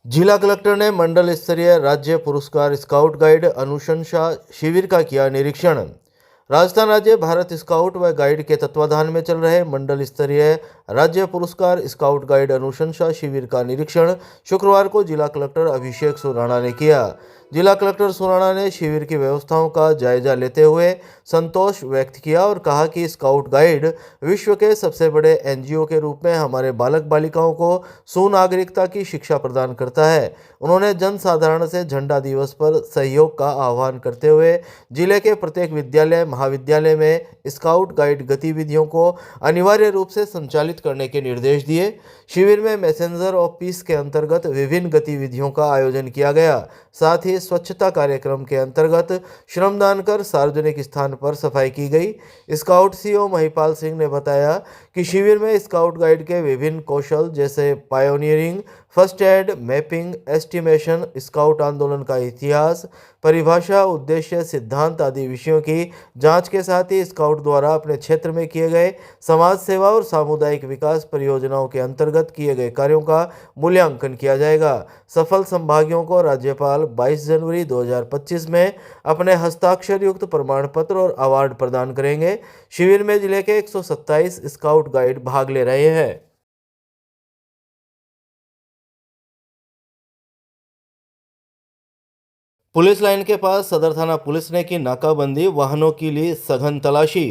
जिला कलेक्टर ने मंडल स्तरीय राज्य पुरस्कार स्काउट गाइड अनुशंसा शिविर का किया निरीक्षण। राजस्थान राज्य भारत स्काउट व गाइड के तत्वाधान में चल रहे मंडल स्तरीय राज्य पुरस्कार स्काउट गाइड अनुशंसा शिविर का निरीक्षण शुक्रवार को जिला कलेक्टर अभिषेक सुराणा ने किया। जिला कलेक्टर सुराणा ने शिविर की व्यवस्थाओं का जायजा लेते हुए संतोष व्यक्त किया और कहा कि स्काउट गाइड विश्व के सबसे बड़े एनजीओ के रूप में हमारे बालक बालिकाओं को सुनागरिकता की शिक्षा प्रदान करता है। उन्होंने जनसाधारण से झंडा दिवस पर सहयोग का आह्वान करते हुए जिले के प्रत्येक विद्यालय महाविद्यालय में स्काउट गाइड गतिविधियों को अनिवार्य रूप से संचालित करने के निर्देश दिए। शिविर में मैसेंजर ऑफ पीस के अंतर्गत विभिन्न गतिविधियों का आयोजन किया गया। साथ ही स्वच्छता कार्यक्रम के अंतर्गत श्रमदान कर सार्वजनिक स्थान पर सफाई की गई। स्काउट सीईओ महिपाल सिंह ने बताया कि शिविर में स्काउट गाइड के विभिन्न कौशल जैसे pioneering, first aid, mapping, estimation, scout आंदोलन का इतिहास, परिभाषा, उद्देश्य, सिद्धांत आदि विषयों की जांच के साथ ही स्काउट द्वारा अपने क्षेत्र में किए गए समाज सेवा और सामुदायिक विकास परियोजनाओं के अंतर्गत किए गए कार्यों का मूल्यांकन किया जाएगा। सफल संभागियों को राज्यपाल 22 जनवरी 2025 में अपने हस्ताक्षर युक्त प्रमाण पत्र और अवार्ड प्रदान करेंगे। शिविर में जिले के 127 स्काउट गाइड भाग ले रहे हैं। पुलिस लाइन के पास सदर थाना पुलिस ने की नाकाबंदी, वाहनों की ली सघन तलाशी।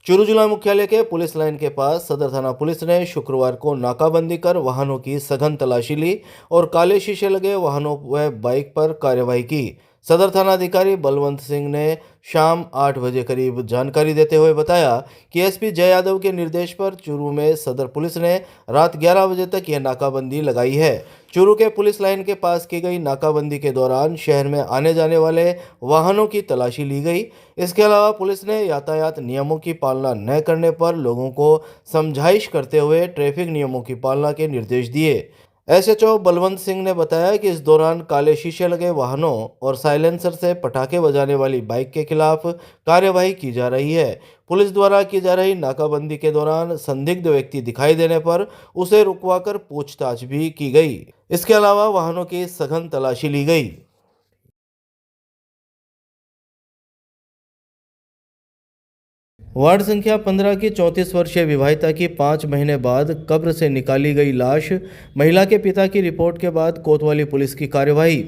चूरू जिला मुख्यालय के पुलिस लाइन के पास सदर थाना पुलिस ने शुक्रवार को नाकाबंदी कर वाहनों की सघन तलाशी ली और काले शीशे लगे वाहनों व बाइक पर कार्यवाही की। सदर थाना अधिकारी बलवंत सिंह ने शाम 8 बजे करीब जानकारी देते हुए बताया कि एसपी जय यादव के निर्देश पर चूरू में सदर पुलिस ने रात 11 बजे तक यह नाकाबंदी लगाई है। चूरू के पुलिस लाइन के पास की गई नाकाबंदी के दौरान शहर में आने जाने वाले वाहनों की तलाशी ली गई। इसके अलावा पुलिस ने यातायात नियमों की पालना न करने पर लोगों को समझाइश करते हुए ट्रैफिक नियमों की पालना के निर्देश दिए। एसएचओ बलवंत सिंह ने बताया कि इस दौरान काले शीशे लगे वाहनों और साइलेंसर से पटाखे बजाने वाली बाइक के खिलाफ कार्यवाही की जा रही है। पुलिस द्वारा की जा रही नाकाबंदी के दौरान संदिग्ध व्यक्ति दिखाई देने पर उसे रुकवाकर पूछताछ भी की गई। इसके अलावा वाहनों की सघन तलाशी ली गई। वार्ड संख्या 15 की 34 वर्षीय विवाहिता की 5 महीने बाद कब्र से निकाली गई लाश, महिला के पिता की रिपोर्ट के बाद कोतवाली पुलिस की कार्यवाही।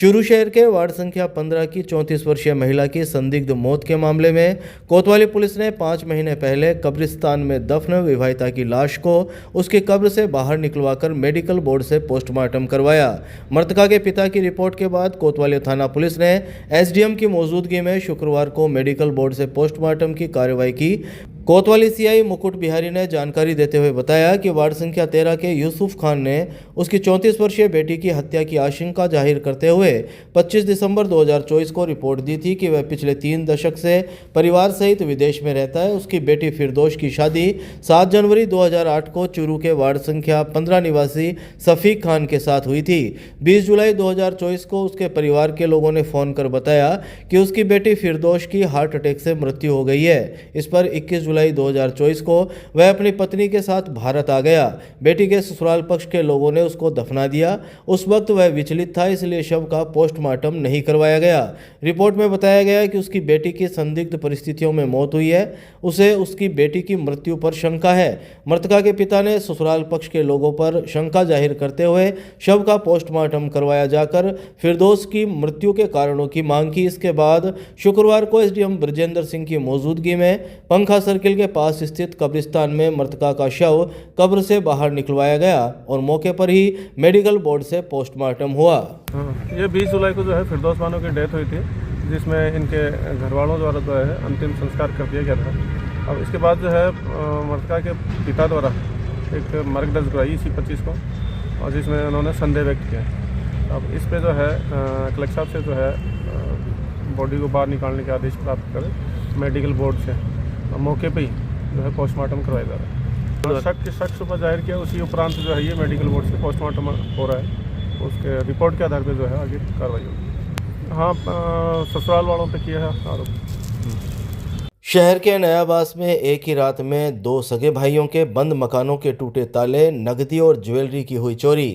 चूरू शहर के वार्ड संख्या 15 की 34 वर्षीय महिला की संदिग्ध मौत के मामले में कोतवाली पुलिस ने 5 महीने पहले कब्रिस्तान में दफन विवाहिता की लाश को उसकी कब्र से बाहर निकलवाकर मेडिकल बोर्ड से पोस्टमार्टम करवाया। मृतका के पिता की रिपोर्ट के बाद कोतवाली थाना पुलिस ने एसडीएम की मौजूदगी में शुक्रवार को मेडिकल बोर्ड से पोस्टमार्टम की कार्रवाई की। कोतवाली सीआई मुकुट बिहारी ने जानकारी देते हुए बताया कि वार्ड संख्या 13 के यूसुफ खान ने उसकी 34 वर्षीय बेटी की हत्या की आशंका जाहिर करते हुए 25 दिसंबर 2024 को रिपोर्ट दी थी कि वह पिछले 3 दशक से परिवार सहित विदेश में रहता है। उसकी बेटी फिरदौश की शादी 7 जनवरी 2008 को चूरू के वार्ड संख्या 15 निवासी सफीक खान के साथ हुई थी। 20 जुलाई 2024 को उसके परिवार के लोगों ने फोन कर बताया कि उसकी बेटी फिरदौश की हार्ट अटैक से मृत्यु हो गई है। इस पर 21 जुलाई 2024 को वह अपनी पत्नी के साथ भारत आ गया। बेटी के ससुराल पक्ष के लोगों ने उसको दफना दिया। उस वक्त वह विचलित था, इसलिए शव का पोस्टमार्टम नहीं करवाया गया। रिपोर्ट में बताया गया कि उसकी बेटी की संदिग्ध परिस्थितियों में मौत हुई है। उसे उसकी बेटी की मृत्यु पर शंका है। मृतका के पिता ने ससुराल पक्ष के लोगों पर शंका जाहिर करते हुए शव का पोस्टमार्टम करवाया जाकर फिरदौस की मृत्यु के कारणों की मांग की। इसके बाद शुक्रवार को एसडीएम ब्रजेंद्र सिंह की मौजूदगी में पंखा सर्किल के पास स्थित कब्रिस्तान में मृतका का शव कब्र से बाहर निकलवाया गया और मौके पर ही मेडिकल बोर्ड से पोस्टमार्टम हुआ। ये 20 जुलाई को जो है फिरदौस बानो की डेथ हुई थी, जिसमें इनके घर वालों द्वारा जो है अंतिम संस्कार कर दिया गया था। अब इसके बाद जो है मृतका के पिता द्वारा एक मर्ग दर्ज कराई इसी 25 को, और जिसमें उन्होंने संदेह व्यक्त किया। अब इस पे जो है कलेक्टर साहब से जो है बॉडी को बाहर निकालने के आदेश प्राप्त कर मेडिकल बोर्ड से मौके पे ही जो है पोस्टमार्टम करवाया जा रहा है। शक सुबह जाहिर किया, उसी उपरांत जो है ये मेडिकल बोर्ड से पोस्टमार्टम हो रहा है। उसके रिपोर्ट के आधार पे जो है आगे कार्रवाई होगी। हाँ, ससुराल वालों पे किया है आरोप। शहर के नयाबास में एक ही रात में 2 सगे भाइयों के बंद मकानों के टूटे ताले, नकदी और ज्वेलरी की हुई चोरी।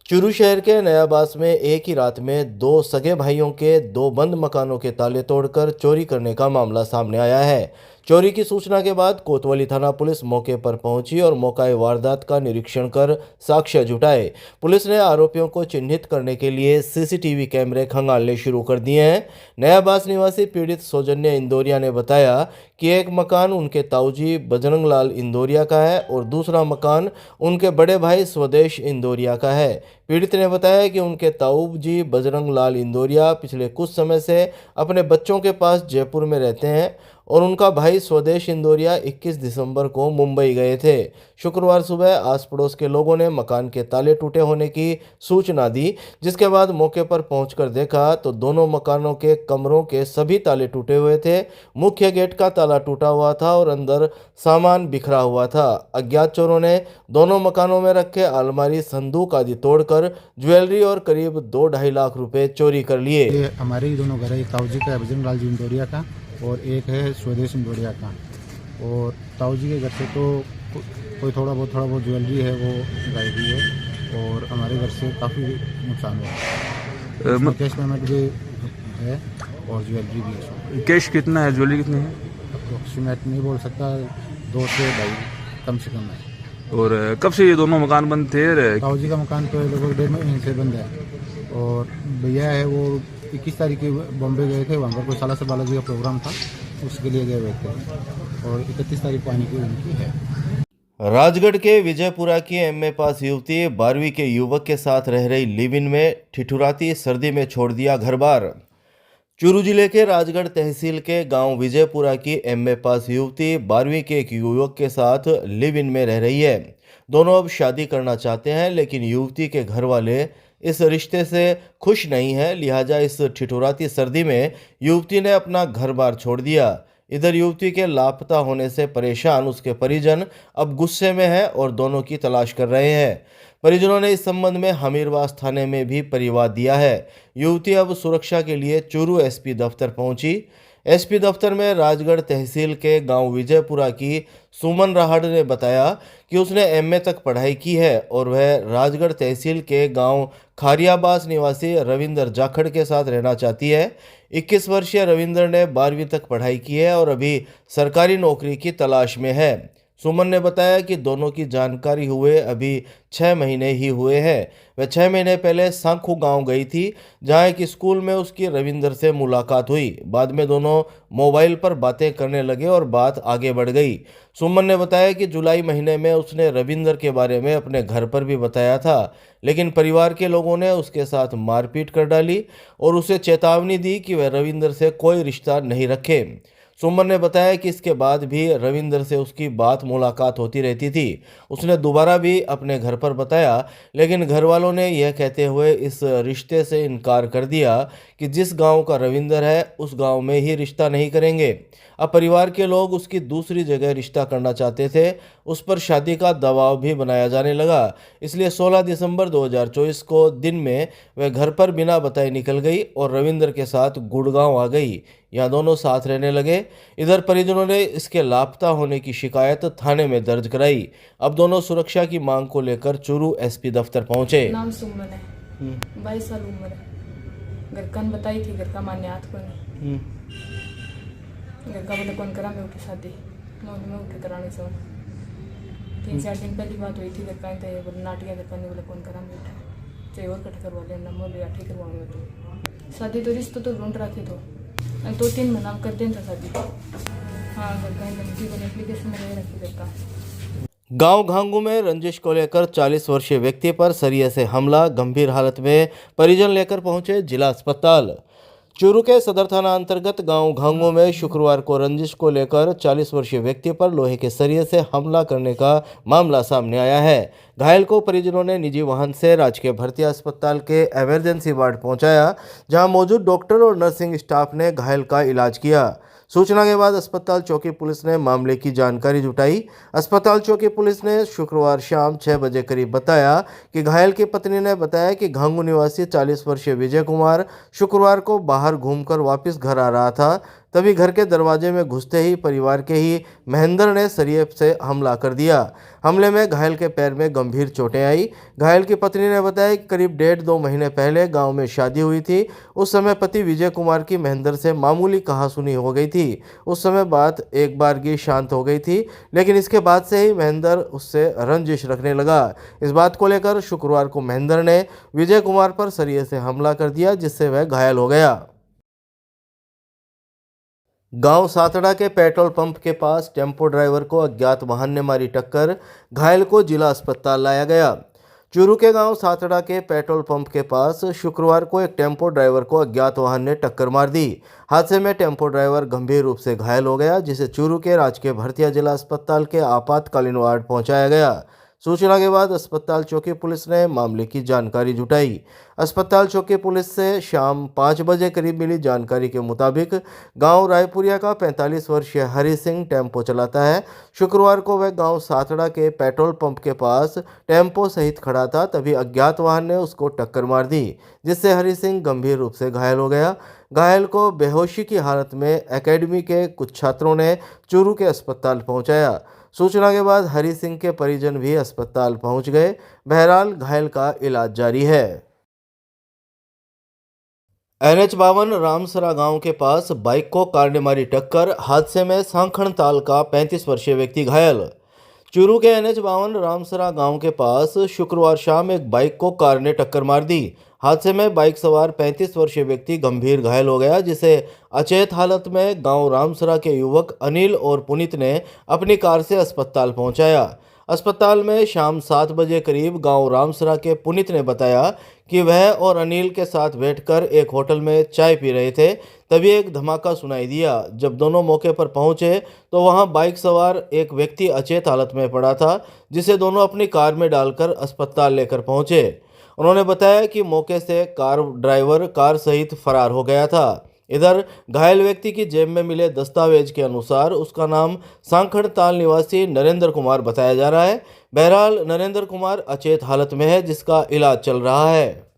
चूरू शहर के नयाबास में एक ही रात में दो सगे भाइयों के दो बंद मकानों के ताले तोड़कर चोरी करने का मामला सामने आया है। चोरी की सूचना के बाद कोतवाली थाना पुलिस मौके पर पहुंची और मौके वारदात का निरीक्षण कर साक्ष्य जुटाए। पुलिस ने आरोपियों को चिन्हित करने के लिए सीसीटीवी कैमरे खंगालने शुरू कर दिए हैं। नयाबास निवासी पीड़ित सौजन्य इंदौरिया ने बताया कि एक मकान उनके ताऊजी बजरंग लाल इंदौरिया का है और दूसरा मकान उनके बड़े भाई स्वदेश इंदौरिया का है। पीड़ित ने बताया कि उनके ताऊजी बजरंग लाल इंदौरिया पिछले कुछ समय से अपने बच्चों के पास जयपुर में रहते हैं और उनका भाई स्वदेश इंदौरिया 21 दिसंबर को मुंबई गए थे। शुक्रवार सुबह आस पड़ोस के लोगों ने मकान के ताले टूटे होने की सूचना दी, जिसके बाद मौके पर पहुंचकर देखा तो दोनों मकानों के कमरों के सभी ताले टूटे हुए थे। मुख्य गेट का ताला टूटा हुआ था और अंदर सामान बिखरा हुआ था। अज्ञात चोरों ने दोनों मकानों में रखे अलमारी, संदूक आदि तोड़कर ज्वेलरी और करीब 2-2.5 लाख रुपए चोरी कर लिए। ये हमारे ही दोनों घर है, एक ताऊजी का है बजरंग लाल जी इंदौरिया का और एक है स्वदेश इंदौरिया का। और ताऊजी के घर से तो कोई थोड़ा बहुत ज्वेलरी है वो गायब हुई है और हमारे घर से काफ़ी नुकसान हुआ है। कैश पेमेंट भी है और ज्वेलरी भी है। कैश कितना है, ज्वेलरी कितनी है? अप्रोक्सीमेट नहीं बोल सकता, 2 से 2.5 कम से कम है। और कब से ये दोनों मकान बंद थे? ताऊजी का मकान तो लगभग 1.5 महीने से बंद है और भैया है वो 21 तारीख को बॉम्बे गए थे, वहाँ पर कोई सालासर बालाजी का प्रोग्राम था, उसके लिए गए हुए थे और 31 तारीख को आने की उनकी है। राजगढ़ के विजयपुरा की एमए पास युवती 12वीं के युवक के साथ रह रही लिव इन में ठिठुराती सर्दी में छोड़ दिया घर बार। चूरू जिले के राजगढ़ तहसील के गांव विजयपुरा की एमए पास युवती 12वीं के एक युवक के साथ लिव इन में रह रही है। दोनों अब शादी करना चाहते हैं, लेकिन युवती के घर वाले इस रिश्ते से खुश नहीं है। लिहाजा इस ठिठुराती सर्दी में युवती ने अपना घर बार छोड़ दिया। इधर युवती के लापता होने से परेशान उसके परिजन अब गुस्से में हैं और दोनों की तलाश कर रहे हैं। परिजनों ने इस संबंध में हमीरवास थाने में भी परिवाद दिया है। युवती अब सुरक्षा के लिए चूरू एसपी दफ्तर पहुंची। एसपी दफ्तर में राजगढ़ तहसील के गांव विजयपुरा की सुमन राहड़ ने बताया कि उसने एमए तक पढ़ाई की है और वह राजगढ़ तहसील के गांव खारियाबास निवासी रविंदर जाखड़ के साथ रहना चाहती है। 21 वर्षीय रविंदर ने 12वीं तक पढ़ाई की है और अभी सरकारी नौकरी की तलाश में है। सुमन ने बताया कि दोनों की जानकारी हुए अभी 6 महीने ही हुए हैं। वह 6 महीने पहले सांखू गांव गई थी, जहां एक स्कूल में उसकी रविंदर से मुलाकात हुई। बाद में दोनों मोबाइल पर बातें करने लगे और बात आगे बढ़ गई। सुमन ने बताया कि जुलाई महीने में उसने रविंदर के बारे में अपने घर पर भी बताया था, लेकिन परिवार के लोगों ने उसके साथ मारपीट कर डाली और उसे चेतावनी दी कि वह रविंदर से कोई रिश्ता नहीं रखे। सुमन ने बताया कि इसके बाद भी रविंदर से उसकी बात मुलाकात होती रहती थी। उसने दोबारा भी अपने घर पर बताया, लेकिन घर वालों ने यह कहते हुए इस रिश्ते से इनकार कर दिया कि जिस गांव का रविंदर है उस गांव में ही रिश्ता नहीं करेंगे। अब परिवार के लोग उसकी दूसरी जगह रिश्ता करना चाहते थे। उस पर शादी का दबाव भी बनाया जाने लगा। इसलिए 16 दिसंबर 2024 को दिन में वह घर पर बिना बताए निकल गई और रविंदर के साथ गुड़गांव आ गई। यहाँ दोनों साथ रहने लगे। इधर परिजनों ने इसके लापता होने की शिकायत थाने में दर्ज कराई। अब दोनों सुरक्षा की मांग को लेकर चूरू एसपी दफ्तर पहुंचे। नाम सुमन है, 22 साल उम्र है। घर का बताई थी, घर का मान्य हाथ को नहीं। घर का बोले कौन करा मैं उठी शादी, मैं उठी कराने से 3-4 दिन पहली बात हुई थी। घर का ये बोले नाटिया घर का नहीं, बोले कौन करा मैं उठा चाहिए और कट करवा लेना, बोले ठीक करवाऊंगा। तो शादी तो रिश्ता तो ढूंढ रखे तो 2-3 महीना कर दें था शादी। हाँ, घर का धमकी बने एप्लीकेशन में रखी घर का। गांव घांगू में रंजिश को लेकर 40 वर्षीय व्यक्ति पर सरिये से हमला, गंभीर हालत में परिजन लेकर पहुंचे जिला अस्पताल। चूरू के सदर थाना अंतर्गत गांव घांगू में शुक्रवार को रंजिश को लेकर 40 वर्षीय व्यक्ति पर लोहे के सरिये से हमला करने का मामला सामने आया है। घायल को परिजनों ने निजी वाहन से राजकीय भर्ती अस्पताल के इमरजेंसी वार्ड पहुंचाया, जहां मौजूद डॉक्टर और नर्सिंग स्टाफ ने घायल का इलाज किया। सूचना के बाद अस्पताल चौकी पुलिस ने मामले की जानकारी जुटाई। अस्पताल चौकी पुलिस ने शुक्रवार शाम 6 बजे करीब बताया कि घायल की पत्नी ने बताया कि घांगू निवासी 40 वर्षीय विजय कुमार शुक्रवार को बाहर घूमकर वापस घर आ रहा था, तभी घर के दरवाजे में घुसते ही परिवार के ही महेंद्र ने सरिये से हमला कर दिया। हमले में घायल के पैर में गंभीर चोटें आई। घायल की पत्नी ने बताया कि करीब 1.5-2 महीने पहले गांव में शादी हुई थी। उस समय पति विजय कुमार की महेंद्र से मामूली कहासुनी हो गई थी। उस समय बात एक बार की शांत हो गई थी, लेकिन इसके बाद से ही महेंद्र उससे रंजिश रखने लगा। इस बात को लेकर शुक्रवार को महेंद्र ने विजय कुमार पर सरिये से हमला कर दिया, जिससे वह घायल हो गया। गांव सातड़ा के पेट्रोल पंप के पास टेम्पो ड्राइवर को अज्ञात वाहन ने मारी टक्कर, घायल को जिला अस्पताल लाया गया। चूरू के गांव सातड़ा के पेट्रोल पंप के पास शुक्रवार को एक टेम्पो ड्राइवर को अज्ञात वाहन ने टक्कर मार दी। हादसे में टेम्पो ड्राइवर गंभीर रूप से घायल हो गया, जिसे चूरू के राजकीय भरतिया जिला अस्पताल के आपातकालीन वार्ड पहुंचाया गया। सूचना के बाद अस्पताल चौकी पुलिस ने मामले की जानकारी जुटाई। अस्पताल चौकी पुलिस से शाम 5 बजे करीब मिली जानकारी के मुताबिक गांव रायपुरिया का 45 वर्षीय हरि सिंह टेम्पो चलाता है। शुक्रवार को वह गांव सातड़ा के पेट्रोल पंप के पास टेम्पो सहित खड़ा था, तभी अज्ञात वाहन ने उसको टक्कर मार दी, जिससे हरि सिंह गंभीर रूप से घायल हो गया। घायल को बेहोशी की हालत में एकेडमी के कुछ छात्रों ने चूरू के अस्पताल पहुंचाया। सूचना के बाद हरि सिंह के परिजन भी अस्पताल पहुंच गए। बहरहाल घायल का इलाज जारी है। NH52 रामसरा गांव के पास बाइक को कार ने मारी टक्कर, हादसे में सांखणताल का 35 वर्षीय व्यक्ति घायल। चूरू के NH52 रामसरा गांव के पास शुक्रवार शाम एक बाइक को कार ने टक्कर मार दी। हादसे में बाइक सवार 35 वर्षीय व्यक्ति गंभीर घायल हो गया, जिसे अचेत हालत में गांव रामसरा के युवक अनिल और पुनीत ने अपनी कार से अस्पताल पहुंचाया। अस्पताल में शाम 7 बजे करीब गांव रामसरा के पुनीत ने बताया कि वह और अनिल के साथ बैठकर एक होटल में चाय पी रहे थे, तभी एक धमाका सुनाई दिया। जब दोनों मौके पर पहुंचे तो वहां बाइक सवार एक व्यक्ति अचेत हालत में पड़ा था, जिसे दोनों अपनी कार में डालकर अस्पताल लेकर पहुंचे। उन्होंने बताया कि मौके से कार ड्राइवर कार सहित फरार हो गया था। इधर घायल व्यक्ति की जेब में मिले दस्तावेज के अनुसार उसका नाम सांखणताल निवासी नरेंद्र कुमार बताया जा रहा है। बहरहाल नरेंद्र कुमार अचेत हालत में है, जिसका इलाज चल रहा है।